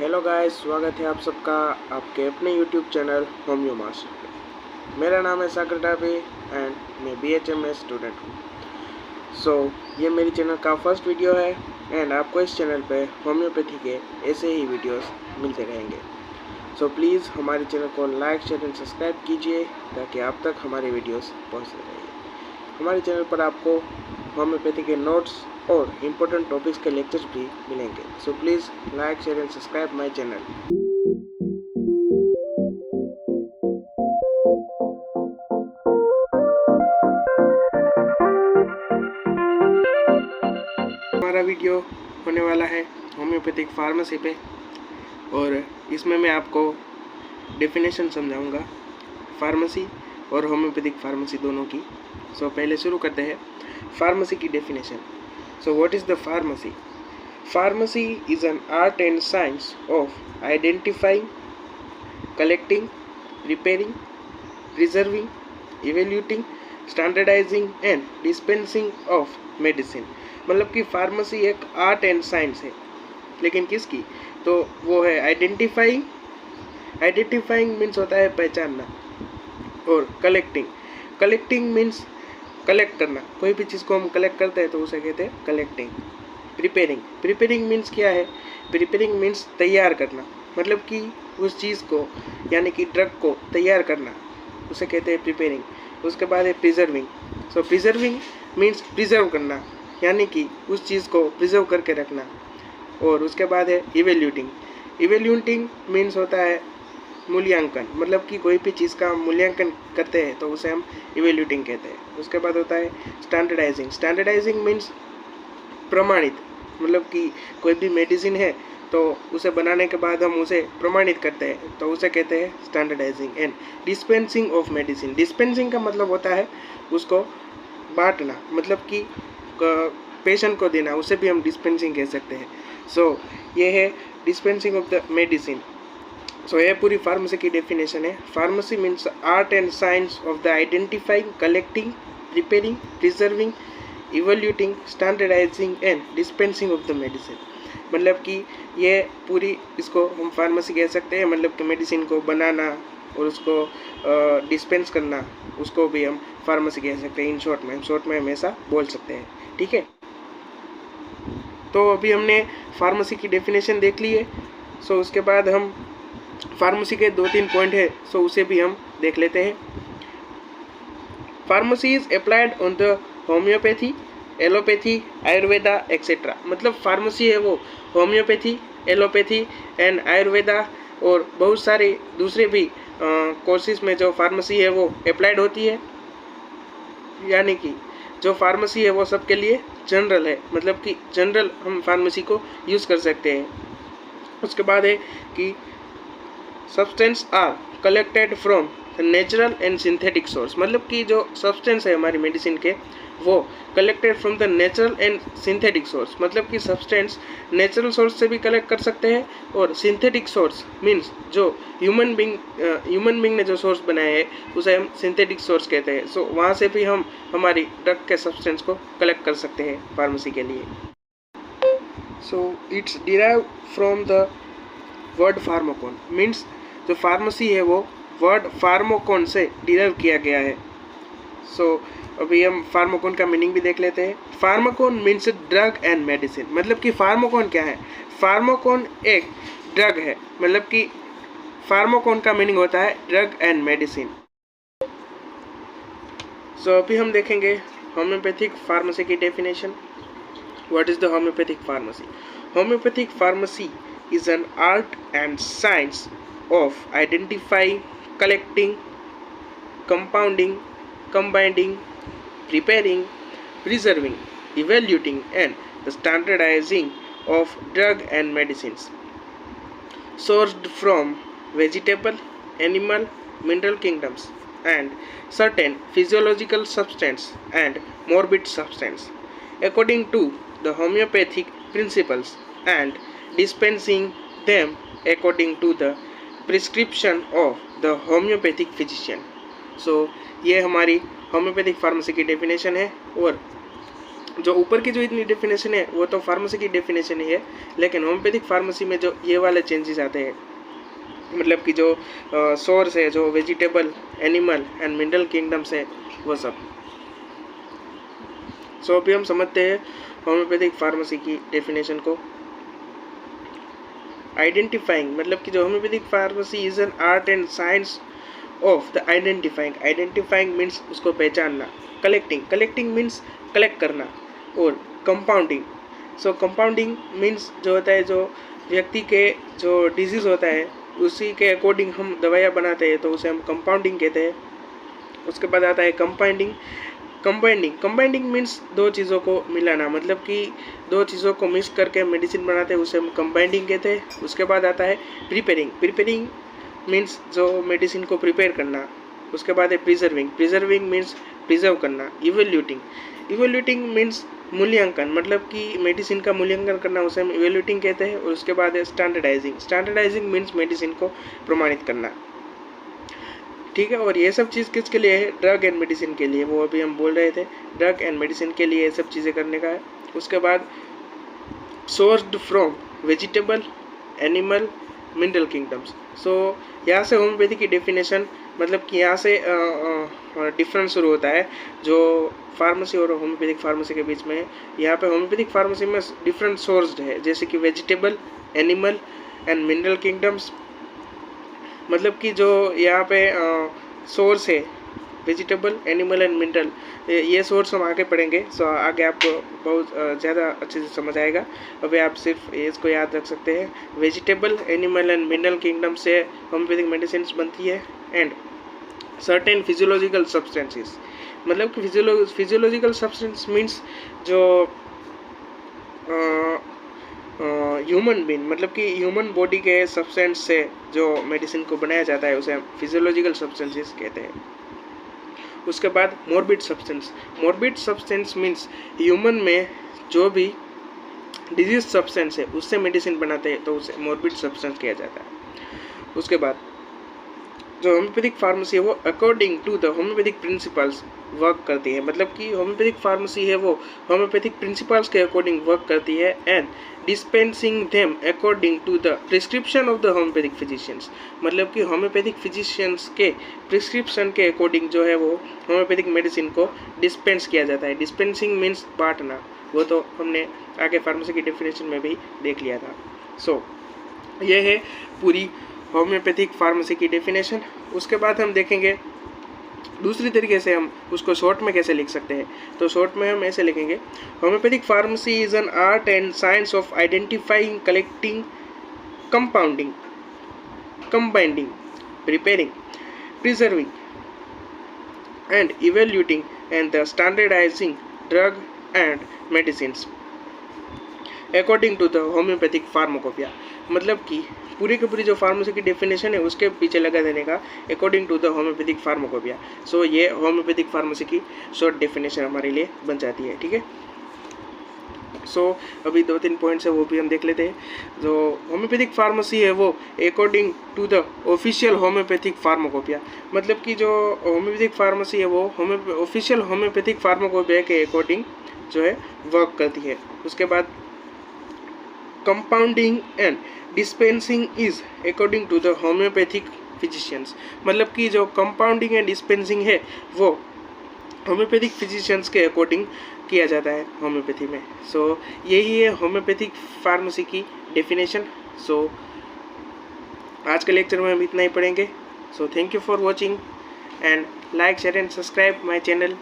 Hello guys, स्वागत है आप सबका आपके अपने यूट्यूब चैनल होम्यो मास्टर पे। मेरा नाम है सागर डाबे एंड मैं BHMS स्टूडेंट हूँ। ये मेरी चैनल का फर्स्ट वीडियो है एंड आपको इस चैनल पे होम्योपैथी के ऐसे ही वीडियोस मिलते रहेंगे। प्लीज़ हमारे चैनल को लाइक शेयर एंड सब्सक्राइब कीजिए ताकि आप तक हमारे वीडियोस पहुँचते रहें। हमारे चैनल पर आपको होम्योपैथी के नोट्स और इम्पोर्टेंट टॉपिक्स के लेक्चर्स भी मिलेंगे। Please like share and subscribe my channel. हमारा वीडियो होने वाला है होम्योपैथिक फार्मेसी पे और इसमें मैं आपको डेफिनेशन समझाऊंगा फार्मेसी और होम्योपैथिक फार्मेसी दोनों की। पहले शुरू करते हैं फार्मेसी की definition. What is the pharmacy? Pharmacy is an art and science of identifying, collecting, preparing, preserving, evaluating, standardizing and dispensing of medicine। मतलब कि फार्मेसी एक आर्ट एंड साइंस है, लेकिन किसकी? तो वो है आइडेंटिफाइंग। आइडेंटिफाइंग मीन्स होता है पहचानना, और कलेक्टिंग मीन्स कलेक्ट करना। कोई भी चीज़ को हम कलेक्ट करते हैं तो उसे कहते हैं कलेक्टिंग। प्रिपेयरिंग मीन्स क्या है? प्रिपेयरिंग मीन्स तैयार करना, मतलब कि उस चीज़ को यानी कि ड्रग को तैयार करना, उसे कहते हैं प्रिपेयरिंग। उसके बाद है प्रिजर्विंग। प्रिजर्विंग मीन्स प्रिजर्व करना, यानी कि उस चीज़ को प्रिजर्व करके रखना। और उसके बाद है इवेल्यूटिंग मीन्स होता है मूल्यांकन, मतलब कि कोई भी चीज़ का मूल्यांकन करते हैं तो उसे हम इवेल्यूटिंग कहते हैं। उसके बाद होता है स्टैंडर्डाइजिंग मीन्स प्रमाणित, मतलब कि कोई भी मेडिसिन है तो उसे बनाने के बाद हम उसे प्रमाणित करते हैं तो उसे कहते हैं standardising. And dispensing of medicine. Dispensing का मतलब होता है उसको बांटना, मतलब कि पेशेंट को देना, उसे भी हम डिस्पेंसिंग कह सकते हैं। ये है डिस्पेंसिंग ऑफ द मेडिसिन। ये पूरी फार्मेसी की डेफिनेशन है। Pharmacy means art and science of the identifying, collecting, preparing, preserving, evaluating, standardising and dispensing of the medicine. मतलब कि ये पूरी, इसको हम फार्मेसी कह सकते हैं, मतलब कि मेडिसिन को बनाना और उसको डिस्पेंस करना, उसको भी हम फार्मेसी कह सकते हैं। इन शॉर्ट में हम ऐसा बोल सकते हैं, ठीक है। तो अभी हमने फार्मेसी की डेफिनेशन देख ली है। उसके बाद हम फार्मेसी के 2-3 पॉइंट है, उसे भी हम देख लेते हैं। Pharmacy is applied on the homeopathy, allopathy, Ayurveda etcetera. मतलब फार्मेसी है वो होम्योपैथी, एलोपैथी एंड आयुर्वेदा और बहुत सारे दूसरे भी कोर्सेज में जो फार्मेसी है वो अप्लाइड होती है, यानी कि जो फार्मेसी है वो सबके लिए जनरल है, मतलब कि जनरल हम फार्मेसी को यूज़ कर सकते हैं। उसके बाद है कि substance are collected from natural and synthetic source. मतलब कि जो सब्सटेंस है हमारी मेडिसिन के वो collected from the natural and synthetic source. मतलब कि सब्सटेंस नेचुरल सोर्स से भी कलेक्ट कर सकते हैं, और सिंथेटिक सोर्स मीन्स जो ह्यूमन बींग ने जो सोर्स बनाया है उसे हम सिंथेटिक सोर्स कहते हैं। वहाँ से भी हम हमारी ड्रग के सब्सटेंस को कलेक्ट कर सकते हैं फार्मेसी के लिए। It's derive from the word pharmacon. Means जो फार्मेसी है वो वर्ड फार्माकोन से डिराइव किया गया है। अभी हम फार्माकोन का मीनिंग भी देख लेते हैं। फार्माकोन मीन्स ड्रग एंड मेडिसिन। मतलब कि फार्माकोन क्या है? फार्माकोन एक ड्रग है, मतलब कि फार्माकोन का मीनिंग होता है ड्रग एंड मेडिसिन। अभी हम देखेंगे होम्योपैथिक फार्मेसी की definition. What is the homeopathic pharmacy? Homeopathic pharmacy is an art and science of identifying, collecting, compounding, combining, preparing, preserving, evaluating and the standardizing of drug and medicines sourced from vegetable, animal, mineral kingdoms and certain physiological substance and morbid substance according to the homeopathic principles and dispensing them according to the prescription of the homeopathic physician। ये हमारी homeopathic pharmacy की definition है। और जो ऊपर की जो इतनी डेफिनेशन है वो तो फार्मेसी की डेफिनेशन ही है, लेकिन होम्योपैथिक फार्मेसी में जो ये वाले चेंजेस आते हैं, मतलब कि जो सोर्स है, जो vegetable, animal and mineral kingdoms है, वो सब। सो अभी हम समझते हैं होम्योपैथिक फार्मेसी की डेफिनेशन को। आइडेंटिफाइंग, मतलब कि जो homeopathic pharmacy is an art and science of the identifying. Identifying means उसको पहचानना। कलेक्टिंग, कलेक्टिंग मीन्स कलेक्ट करना। और कंपाउंडिंग, सो कंपाउंडिंग मीन्स जो होता है, जो व्यक्ति के जो डिजीज़ होता है उसी के अकॉर्डिंग हम दवाइयाँ बनाते हैं, तो उसे हम कंपाउंडिंग कहते हैं। उसके बाद आता है कंपाउंडिंग। कंबाइंडिंग, कंबाइंडिंग मीन्स दो चीज़ों को मिलाना, मतलब कि दो चीज़ों को मिक्स करके मेडिसिन बनाते हैं, उसे हम कंबाइंडिंग कहते हैं। उसके बाद आता है प्रिपेयरिंग। प्रिपेयरिंग मीन्स जो मेडिसिन को प्रिपेयर करना। उसके बाद है प्रिजर्विंग। प्रिजर्विंग मीन्स प्रिजर्व करना। इवेल्यूटिंग, इवेल्यूटिंग मीन्स मूल्यांकन, मतलब कि मेडिसिन का मूल्यांकन करना, उसे हम इवेल्यूटिंग कहते हैं। और उसके बाद है स्टैंडर्डाइजिंग। स्टैंडर्डाइजिंग मीन्स मेडिसिन को प्रमाणित करना, ठीक है। और ये सब चीज़ किसके लिए है? ड्रग एंड मेडिसिन के लिए। वो अभी हम बोल रहे थे, ड्रग एंड मेडिसिन के लिए ये सब चीज़ें करने का है। उसके बाद sourced from vegetable, animal, mineral kingdoms. So यहाँ से होम्योपैथी की डेफिनेशन, मतलब कि यहाँ से डिफरेंस शुरू होता है जो फार्मेसी और होम्योपैथिक फार्मेसी के बीच में है। यहाँ पे होम्योपैथिक फार्मेसी में डिफरेंट सोर्स्ड है, जैसे कि vegetable, animal and mineral kingdoms. मतलब कि जो यहाँ पे सोर्स है वेजिटेबल, एनिमल एंड मिनरल, ये सोर्स हम आगे पढ़ेंगे। सो आगे आपको बहुत ज़्यादा अच्छे से समझ आएगा। अभी आप सिर्फ इसको याद रख सकते हैं, vegetable, animal and mineral kingdom से होम्योपैथिक मेडिसिन बनती है। एंड सर्टेन फिजियोलॉजिकल सब्सटेंसेस, मतलब कि फिजियोलॉजिकल सब्सटेंस मीन्स जो ह्यूमन बीइंग, मतलब कि ह्यूमन बॉडी के सब्सटेंस से जो मेडिसिन को बनाया जाता है उसे हम फिजियोलॉजिकल सब्सटेंसेस कहते हैं। उसके बाद morbid substance. Morbid substance means human में जो भी डिजीज सब्सटेंस है उससे मेडिसिन बनाते हैं, तो उसे मॉर्बिड सब्सटेंस किया जाता है। उसके बाद जो होम्योपैथिक फार्मेसी है वो according to the homeopathic principles work करती है, मतलब कि होम्योपैथिक फार्मेसी है वो होम्योपैथिक प्रिंसिपल्स के अकॉर्डिंग वर्क करती है। And dispensing them according to the prescription of the homeopathic physicians, मतलब कि होम्योपैथिक फिजिशियंस के प्रिस्क्रिप्शन के अकॉर्डिंग जो है वो होम्योपैथिक मेडिसिन को डिस्पेंस किया जाता है। डिस्पेंसिंग मीन्स बांटना, वो तो हमने आगे फार्मेसी की डेफिनेशन में भी देख लिया था। सो ये है पूरी होम्योपैथिक फार्मेसी की डेफिनेशन। उसके बाद हम देखेंगे दूसरी तरीके से हम उसको शॉर्ट में कैसे लिख सकते हैं। तो शॉर्ट में हम ऐसे लिखेंगे, homoeopathic pharmacy is an art and science of identifying, collecting, compounding, combining, preparing, preserving and evaluating and the standardising drug and medicines according to the homoeopathic pharmacopoeia, मतलब कि पूरी की पूरी जो फार्मेसी की डेफिनेशन है उसके पीछे लगा देने का according to the homoeopathic pharmacopoeia. So ये होम्योपैथिक फार्मेसी की शॉर्ट डेफिनेशन हमारे लिए बन जाती है, ठीक है। सो अभी 2-3 पॉइंट्स है वो भी हम देख लेते हैं। जो होम्योपैथिक फार्मेसी है वो according to the official homeopathic pharmacopoeia, मतलब कि जो होम्योपैथिक फार्मेसी है वो ऑफिशियल होम्योपैथिक फार्माकोपिया के अकॉर्डिंग जो है वर्क करती है। उसके बाद compounding and dispensing is according to the homeopathic physicians, मतलब कि जो कंपाउंडिंग एंड डिस्पेंसिंग है वो होम्योपैथिक फिजिशियंस के अकॉर्डिंग किया जाता है होम्योपैथी में। सो यही है होम्योपैथिक फार्मेसी की डेफिनेशन। सो आज के लेक्चर में हम इतना ही पढ़ेंगे। So thank you for watching and like, share and subscribe my channel.